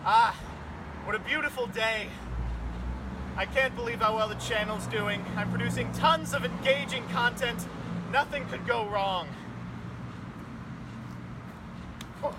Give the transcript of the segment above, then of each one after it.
Ah, what a beautiful day. I can't believe how well the channel's doing. I'm producing tons of engaging content. Nothing could go wrong. Oh.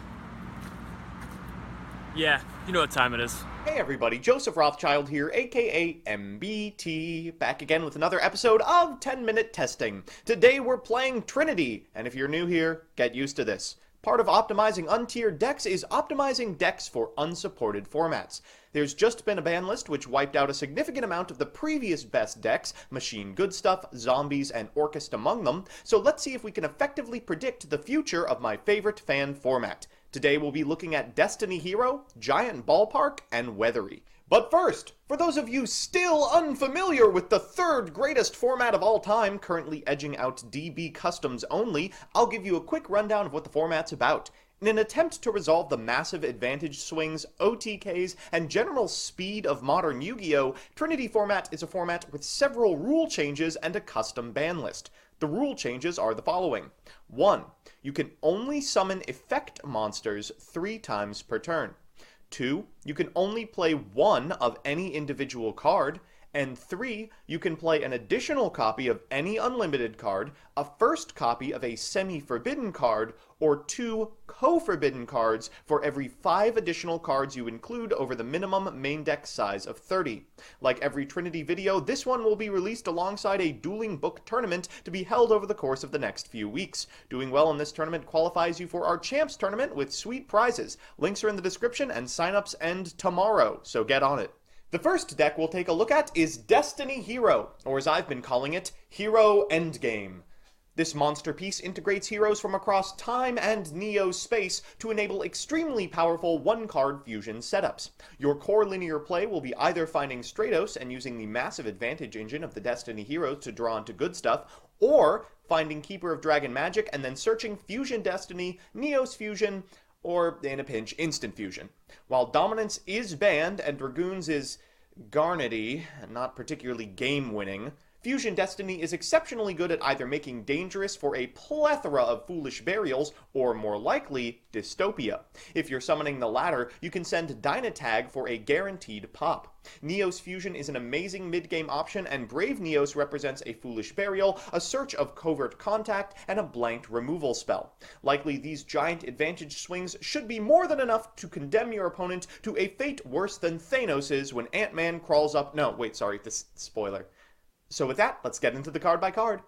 Yeah, you know what time it is. Hey everybody, Joseph Rothschild here, aka MBT, back again with another episode of 10-Minute Testing. Today we're playing Trinity, and if you're new here, get used to this. Part of optimizing untiered decks is optimizing decks for unsupported formats. There's just been a ban list which wiped out a significant amount of the previous best decks, Machine Good Stuff, Zombies, and Orcust among them, so let's see if we can effectively predict the future of my favorite fan format. Today we'll be looking at Destiny Hero, Giant Ballpark, and Weathery. But first, for those of you still unfamiliar with the third greatest format of all time, currently edging out DB Customs only, I'll give you a quick rundown of what the format's about. In an attempt to resolve the massive advantage swings, OTKs, and general speed of modern Yu-Gi-Oh!, Trinity format is a format with several rule changes and a custom ban list. The rule changes are the following. 1. You can only summon effect monsters 3 times per turn. 2. You can only play one of any individual card. And 3. You can play an additional copy of any unlimited card, a first copy of a semi-forbidden card, or 2 co-forbidden cards for every 5 additional cards you include over the minimum main deck size of 30. Like every Trinity video, this one will be released alongside a dueling book tournament to be held over the course of the next few weeks. Doing well in this tournament qualifies you for our Champs tournament with sweet prizes. Links are in the description and signups end tomorrow, so get on it. The first deck we'll take a look at is Destiny Hero, or as I've been calling it, Hero Endgame. This monster piece integrates heroes from across time and Neo space to enable extremely powerful one-card fusion setups. Your core linear play will be either finding Stratos and using the massive advantage engine of the Destiny heroes to draw into good stuff, or finding Keeper of Dragon Magic and then searching Fusion Destiny, Neos Fusion, or, in a pinch, Instant Fusion. While Dominance is banned and Dragoons is garnety, and not particularly game-winning, Fusion Destiny is exceptionally good at either making dangerous for a plethora of foolish burials, or more likely, dystopia. If you're summoning the latter, you can send Dynatag for a guaranteed pop. Neos Fusion is an amazing mid-game option, and Brave Neos represents a foolish burial, a search of covert contact, and a blanked removal spell. Likely, these giant advantage swings should be more than enough to condemn your opponent to a fate worse than Thanos's when Ant-Man crawls up... No, wait, sorry, this spoiler. So with that, let's get into the card by card.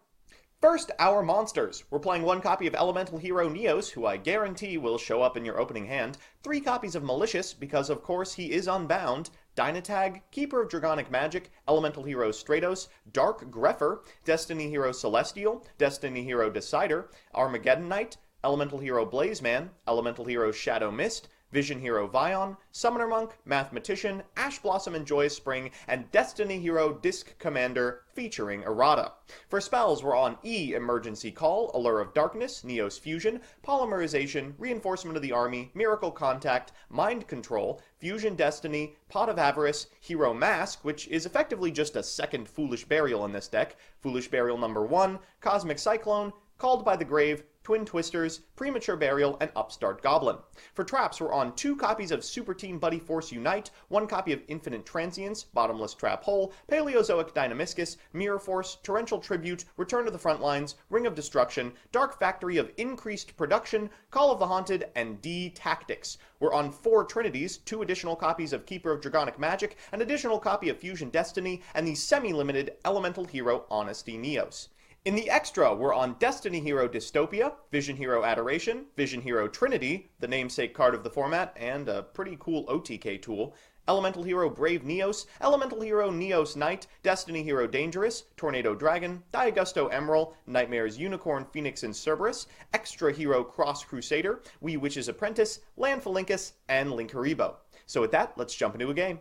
First, our monsters. We're playing 1 copy of Elemental Hero Neos, who I guarantee will show up in your opening hand, 3 copies of Malicious, because of course he is unbound, Dynatag, Keeper of Dragonic Magic, Elemental Hero Stratos, Dark Grepher, Destiny Hero Celestial, Destiny Hero Decider, Armageddon Knight, Elemental Hero Blazeman, Elemental Hero Shadow Mist, Vision Hero Vion, Summoner Monk, Mathematician, Ash Blossom and Joyous Spring, and Destiny Hero Disc Commander featuring Errata. For spells, we're on E, Emergency Call, Allure of Darkness, Neos Fusion, Polymerization, Reinforcement of the Army, Miracle Contact, Mind Control, Fusion Destiny, Pot of Avarice, Hero Mask, which is effectively just a second Foolish Burial in this deck, Foolish Burial number 1, Cosmic Cyclone, Called by the Grave, Twin Twisters, Premature Burial, and Upstart Goblin. For traps, we're on 2 copies of Super Team Buddy Force Unite, 1 copy of Infinite Transience, Bottomless Trap Hole, Paleozoic Dynamiscus, Mirror Force, Torrential Tribute, Return to the Front Lines, Ring of Destruction, Dark Factory of Increased Production, Call of the Haunted, and D Tactics. We're on 4 Trinities, 2 additional copies of Keeper of Dragonic Magic, an additional copy of Fusion Destiny, and the semi-limited Elemental Hero Honesty Neos. In the extra, we're on Destiny Hero Dystopia, Vision Hero Adoration, Vision Hero Trinity, the namesake card of the format, and a pretty cool OTK tool, Elemental Hero Brave Neos, Elemental Hero Neos Knight, Destiny Hero Dangerous, Tornado Dragon, Diagusto Emerald, Nightmares Unicorn Phoenix and Cerberus, Extra Hero Cross Crusader, Wee Witch's Apprentice, Lanphalinkus, and Linkaribo. So with that, let's jump into a game.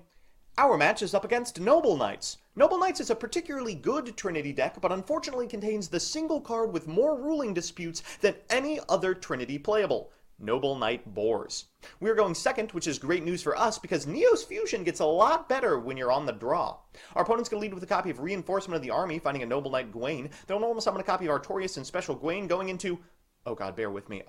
Our match is up against Noble Knights. Noble Knights is a particularly good Trinity deck, but unfortunately contains the single card with more ruling disputes than any other Trinity playable, Noble Knight Boars. We're going second, which is great news for us because Neos Fusion gets a lot better when you're on the draw. Our opponent's going to lead with a copy of Reinforcement of the Army, finding a Noble Knight Gwaine. They'll normally summon a copy of Artorias and Special Gwaine, going into, oh god, bear with me,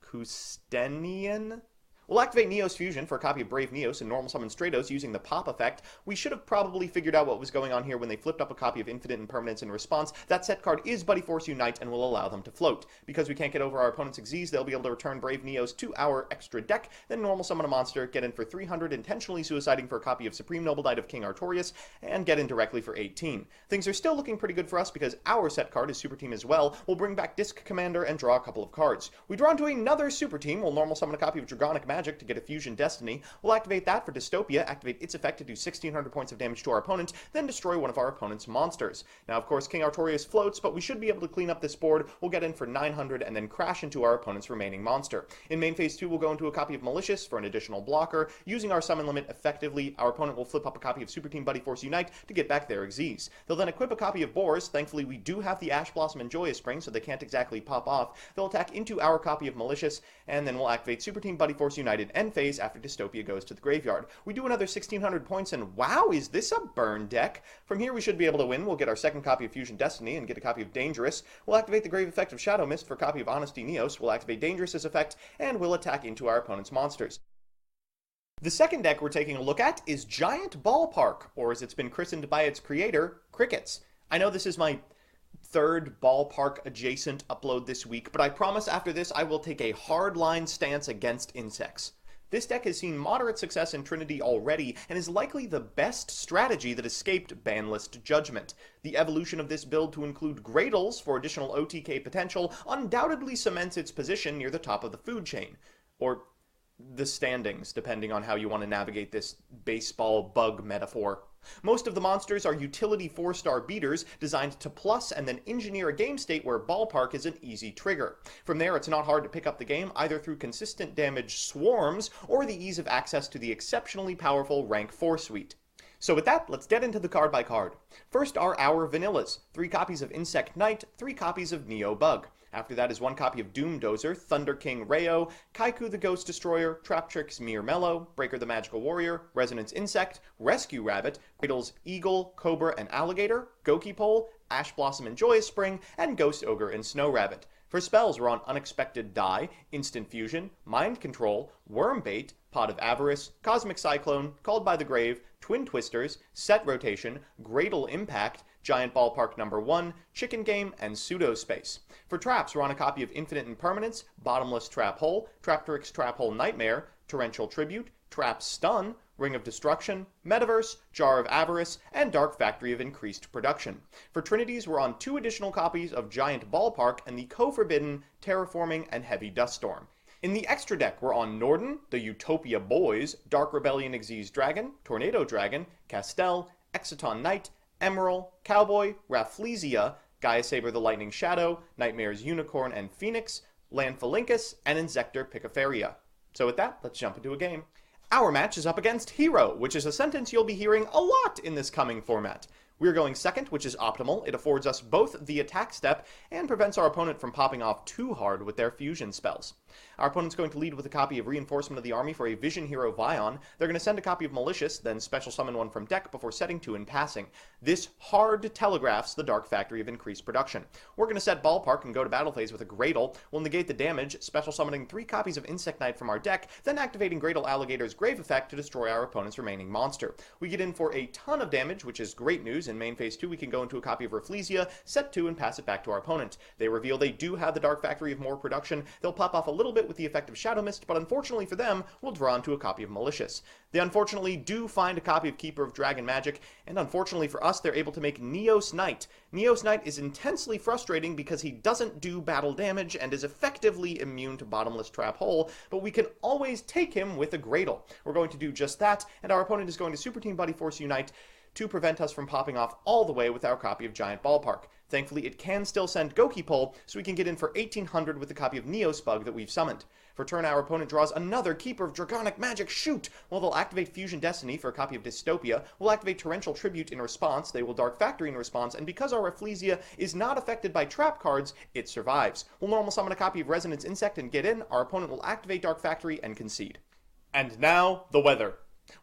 Kustenian? We'll activate Neos Fusion for a copy of Brave Neos and normal summon Stratos using the pop effect. We should have probably figured out what was going on here when they flipped up a copy of Infinite Impermanence in response. That set card is Buddy Force Unite and will allow them to float. Because we can't get over our opponent's Xyz, they'll be able to return Brave Neos to our extra deck, then normal summon a monster, get in for 300, intentionally suiciding for a copy of Supreme Noble Knight of King Artorias, and get in directly for 18. Things are still looking pretty good for us because our set card is Super Team as well. We'll bring back Disc Commander and draw a couple of cards. We draw into another Super Team. We'll normal summon a copy of Dragonic Magic to get a Fusion Destiny. We'll activate that for Dystopia, activate its effect to do 1600 points of damage to our opponent, then destroy one of our opponent's monsters. Now, of course, King Artorias floats, but we should be able to clean up this board. We'll get in for 900 and then crash into our opponent's remaining monster. In main phase 2, we'll go into a copy of Malicious for an additional blocker. Using our summon limit effectively, our opponent will flip up a copy of Super Team Buddy Force Unite to get back their Xyz. They'll then equip a copy of Boars. Thankfully, we do have the Ash Blossom and Joyous Spring, so they can't exactly pop off. They'll attack into our copy of Malicious, and then we'll activate Super Team Buddy Force United end phase after Dystopia goes to the graveyard. We do another 1600 points, and wow, is this a burn deck? From here, we should be able to win. We'll get our second copy of Fusion Destiny and get a copy of Dangerous. We'll activate the Grave effect of Shadow Mist for a copy of Honesty Neos. We'll activate Dangerous's effect, and we'll attack into our opponent's monsters. The second deck we're taking a look at is Giant Ballpark, or as it's been christened by its creator, Crickets. I know this is my third Ballpark adjacent upload this week, but I promise after this I will take a hardline stance against insects. This deck has seen moderate success in Trinity already, and is likely the best strategy that escaped Banlist Judgment. The evolution of this build to include Gradles for additional OTK potential undoubtedly cements its position near the top of the food chain. Or the standings, depending on how you want to navigate this baseball bug metaphor. Most of the monsters are utility 4-star beaters designed to plus and then engineer a game state where Ballpark is an easy trigger. From there, it's not hard to pick up the game either through consistent damage swarms or the ease of access to the exceptionally powerful rank 4 suite. So with that, let's get into the card by card. First are our vanillas, 3 copies of Insect Knight, 3 copies of Neo Bug. After that is 1 copy of Doom Dozer, Thunder King Rayo, Kaiku the Ghost Destroyer, Traptrix Mir Mellow, Breaker the Magical Warrior, Resonance Insect, Rescue Rabbit, Cradle's Eagle, Cobra, and Alligator, Goki Pole, Ash Blossom and Joyous Spring, and Ghost Ogre and Snow Rabbit. For spells, we're on Unexpected Die, Instant Fusion, Mind Control, Worm Bait, Pot of Avarice, Cosmic Cyclone, Called by the Grave, Twin Twisters, Set Rotation, Gradle Impact, Giant Ballpark number 1, Chicken Game, and Pseudo Space. For traps, we're on a copy of Infinite Impermanence, Bottomless Trap Hole, Traptrix Trap Hole Nightmare, Torrential Tribute, Trap Stun, Ring of Destruction, Metaverse, Jar of Avarice, and Dark Factory of Increased Production. For Trinities, we're on 2 additional copies of Giant Ballpark and the co-forbidden Terraforming and Heavy Dust Storm. In the extra deck, we're on Norden, the Utopia Boys, Dark Rebellion Xyz Dragon, Tornado Dragon, Castel, Exciton Knight, Emerald, Cowboy, Rafflesia, Gaia Saber the Lightning Shadow, Nightmares Unicorn and Phoenix, Landphalinkus, and Insector Picaferia. So with that, let's jump into a game. Our match is up against Hero, which is a sentence you'll be hearing a lot in this coming format. We're going second, which is optimal. It affords us both the attack step and prevents our opponent from popping off too hard with their fusion spells. Our opponent's going to lead with a copy of Reinforcement of the Army for a Vision Hero Vion. They're going to send a copy of Malicious, then special summon one from deck before setting 2 in passing. This hard telegraphs the Dark Factory of Increased Production. We're going to set Ballpark and go to battle phase with a Gradle. We'll negate the damage, special summoning 3 copies of Insect Knight from our deck, then activating Gradle Alligator's Grave effect to destroy our opponent's remaining monster. We get in for a ton of damage, which is great news. In main phase 2, we can go into a copy of Rafflesia, set 2, and pass it back to our opponent. They reveal they do have the Dark Factory of more production. They'll pop off a little bit with the effect of Shadow Mist, but unfortunately for them, we'll draw into a copy of Malicious. They unfortunately do find a copy of Keeper of Dragon Magic, and unfortunately for us, they're able to make Neos Knight. Neos Knight is intensely frustrating because he doesn't do battle damage and is effectively immune to Bottomless Trap Hole, but we can always take him with a Gradle. We're going to do just that, and our opponent is going to Super Team Buddy Force Unite to prevent us from popping off all the way with our copy of Giant Ballpark. Thankfully, it can still send Goki Pole, so we can get in for 1800 with the copy of Neos Bug that we've summoned. For turn, our opponent draws another Keeper of Dragonic Magic. Shoot! Well, they'll activate Fusion Destiny for a copy of Dystopia. We'll activate Torrential Tribute in response. They will Dark Factory in response, and because our Rafflesia is not affected by trap cards, it survives. We'll normal summon a copy of Resonance Insect and get in. Our opponent will activate Dark Factory and concede. And now, the weather.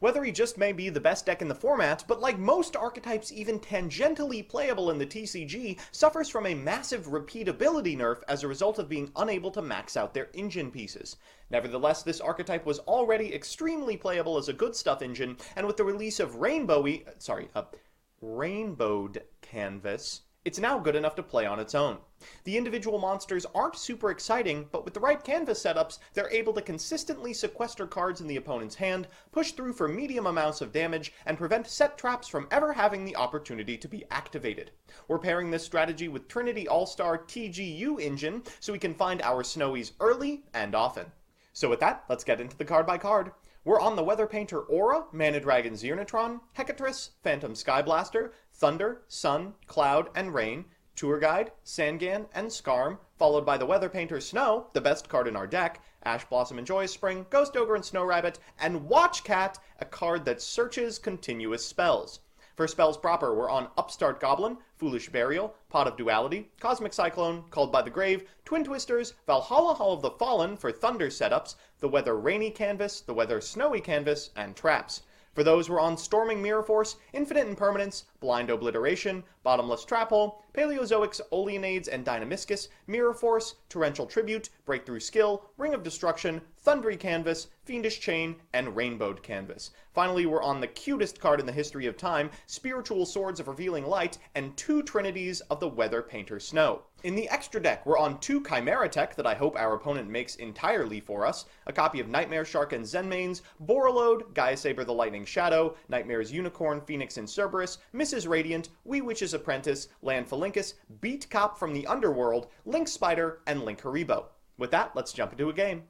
Weathery just may be the best deck in the format, but like most archetypes even tangentially playable in the TCG, suffers from a massive repeatability nerf as a result of being unable to max out their engine pieces. Nevertheless, this archetype was already extremely playable as a good stuff engine, and with the release of Rainbowed Canvas, it's now good enough to play on its own. The individual monsters aren't super exciting, but with the right canvas setups, they're able to consistently sequester cards in the opponent's hand, push through for medium amounts of damage, and prevent set traps from ever having the opportunity to be activated. We're pairing this strategy with Trinity All-Star TGU engine, so we can find our Snowies early and often. So with that, let's get into the card by card. We're on the Weather Painter Aura, Mana Dragon Xenotron, Hecatrice, Phantom Skyblaster, Thunder, Sun, Cloud, and Rain, Tour Guide, Sangan, and Skarm, followed by the Weather Painter Snow, the best card in our deck, Ash Blossom and Joyous Spring, Ghost Ogre and Snow Rabbit, and Watch Cat, a card that searches continuous spells. For spells proper, we're on Upstart Goblin, Foolish Burial, Pot of Duality, Cosmic Cyclone, Called by the Grave, Twin Twisters, Valhalla Hall of the Fallen for Thunder setups, the Weather Rainy Canvas, the Weather Snowy Canvas, and Traps. For those, we're on Storming Mirror Force, Infinite Impermanence, Blind Obliteration, Bottomless Trap Hole, Paleozoics, Oleanades, and Dynamiscus, Mirror Force, Torrential Tribute, Breakthrough Skill, Ring of Destruction, Thundery Canvas, Fiendish Chain, and Rainbowed Canvas. Finally, we're on the cutest card in the history of time, Spiritual Swords of Revealing Light, and 2 Trinities of the Weather Painter Snow. In the extra deck, we're on 2 Chimera Tech that I hope our opponent makes entirely for us, a copy of Nightmare Shark and Zenmanes, Borreload, Gaia Saber the Lightning Shadow, Nightmare's Unicorn, Phoenix and Cerberus, Mrs. Radiant, Wee Witch's Apprentice, Land Phalanx, Beat Cop from the Underworld, Link Spider, and Link Haribo. With that, let's jump into a game.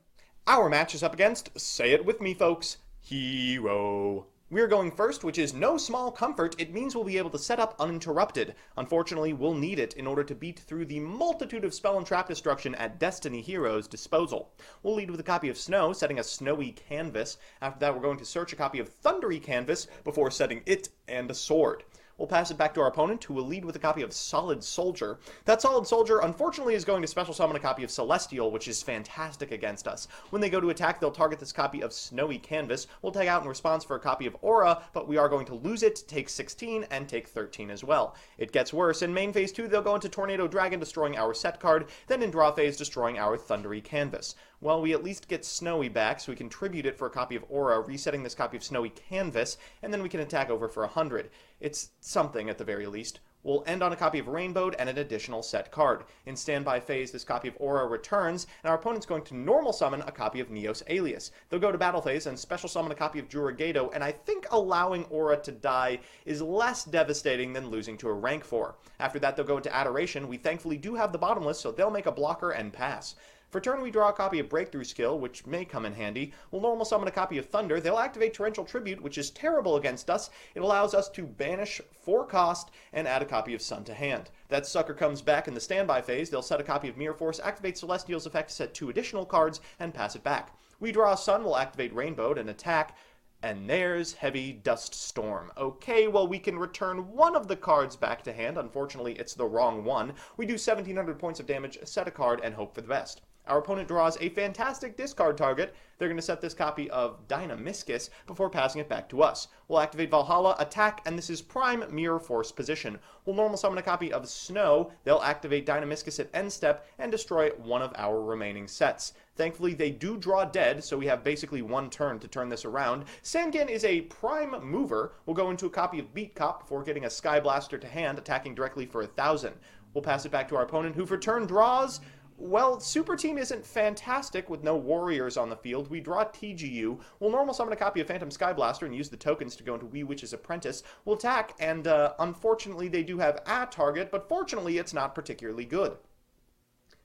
Our match is up against, say it with me folks, Hero. We're going first, which is no small comfort. It means we'll be able to set up uninterrupted. Unfortunately, we'll need it in order to beat through the multitude of spell and trap destruction at Destiny Hero's disposal. We'll lead with a copy of Snow, setting a Snowy Canvas. After that, we're going to search a copy of Thundery Canvas before setting it and a sword. We'll pass it back to our opponent, who will lead with a copy of Solid Soldier. That Solid Soldier, unfortunately, is going to special summon a copy of Celestial, which is fantastic against us. When they go to attack, they'll target this copy of Snowy Canvas. We'll tag out in response for a copy of Aura, but we are going to lose it, take 16, and take 13 as well. It gets worse. In main phase 2, they'll go into Tornado Dragon, destroying our set card, then in draw phase, destroying our Thundery Canvas. Well, we at least get Snowy back, so we can tribute it for a copy of Aura, resetting this copy of Snowy Canvas, and then we can attack over for 100. It's something at the very least. We'll end on a copy of Rainbowed and an additional set card. In standby phase, this copy of Aura returns, and our opponent's going to normal summon a copy of Neos Alias. They'll go to battle phase and special summon a copy of Juragato, and I think allowing Aura to die is less devastating than losing to a rank 4. After that, they'll go into Adoration. We thankfully do have the Bottomless, so they'll make a blocker and pass. For turn, we draw a copy of Breakthrough Skill, which may come in handy. We'll normal summon a copy of Thunder. They'll activate Torrential Tribute, which is terrible against us. It allows us to banish 4 cost and add a copy of Sun to hand. That sucker comes back in the standby phase. They'll set a copy of Mirror Force, activate Celestial's effect, set 2 additional cards, and pass it back. We draw a Sun, we'll activate Rainbowed and attack. And there's Heavy Dust Storm. Okay, well, we can return one of the cards back to hand. Unfortunately, it's the wrong one. We do 1,700 points of damage, set a card, and hope for the best. Our opponent draws a fantastic discard target. They're going to set this copy of Dynamiscus before passing it back to us. We'll activate Valhalla, attack, and this is prime Mirror Force position. We'll normal summon a copy of Snow. They'll activate Dynamiscus at end step and destroy one of our remaining sets. Thankfully, they do draw dead, so we have basically one turn to turn this around. Sangan is a prime mover. We'll go into a copy of Beat Cop before getting a Sky Blaster to hand, attacking directly for 1,000. We'll pass it back to our opponent, who for turn draws... Well, Super Team isn't fantastic with no warriors on the field. We draw TGU. We'll normal summon a copy of Phantom Skyblaster and use the tokens to go into Wee Witch's Apprentice. We'll attack, and unfortunately they do have a target, but fortunately it's not particularly good.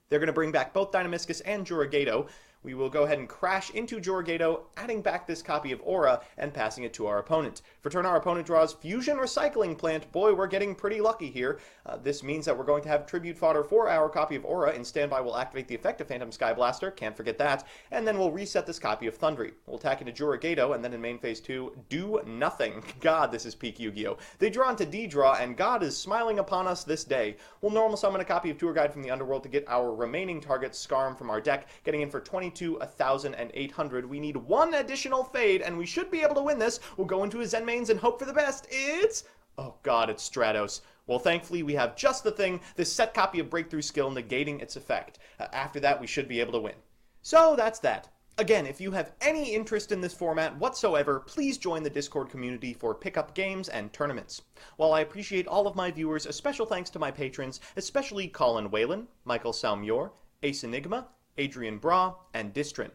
They're going to bring back both Dynamiscus and Juragato. We will go ahead and crash into Juragato, adding back this copy of Aura and passing it to our opponent. For turn, our opponent draws Fusion Recycling Plant. Boy, we're getting pretty lucky here. This means that we're going to have Tribute Fodder for our copy of Aura. In standby, we'll activate the effect of Phantom Sky Blaster. Can't forget that. And then we'll reset this copy of Thundery. We'll attack into Juragato, and then in main phase 2, do nothing. God, this is peak Yu-Gi-Oh! They draw into D-Draw, and God is smiling upon us this day. We'll normal summon a copy of Tour Guide from the Underworld to get our remaining target, Skarm, from our deck, getting in for 20 22, 1,800. We need one additional fade, and we should be able to win this. We'll go into his Zen mains and hope for the best. It's... oh god, it's Stratos. Well, thankfully, we have just the thing, this set copy of Breakthrough Skill negating its effect. After that, we should be able to win. So, that's that. Again, if you have any interest in this format whatsoever, please join the Discord community for pickup games and tournaments. While I appreciate all of my viewers, a special thanks to my patrons, especially Colin Whalen, Michael Salmuir, Ace Enigma, Adrian Bra, and Distrin.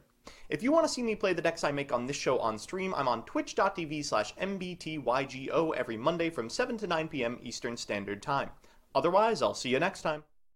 If you want to see me play the decks I make on this show on stream, I'm on twitch.tv/mbtygo every Monday from 7 to 9 p.m. Eastern Standard Time. Otherwise, I'll see you next time.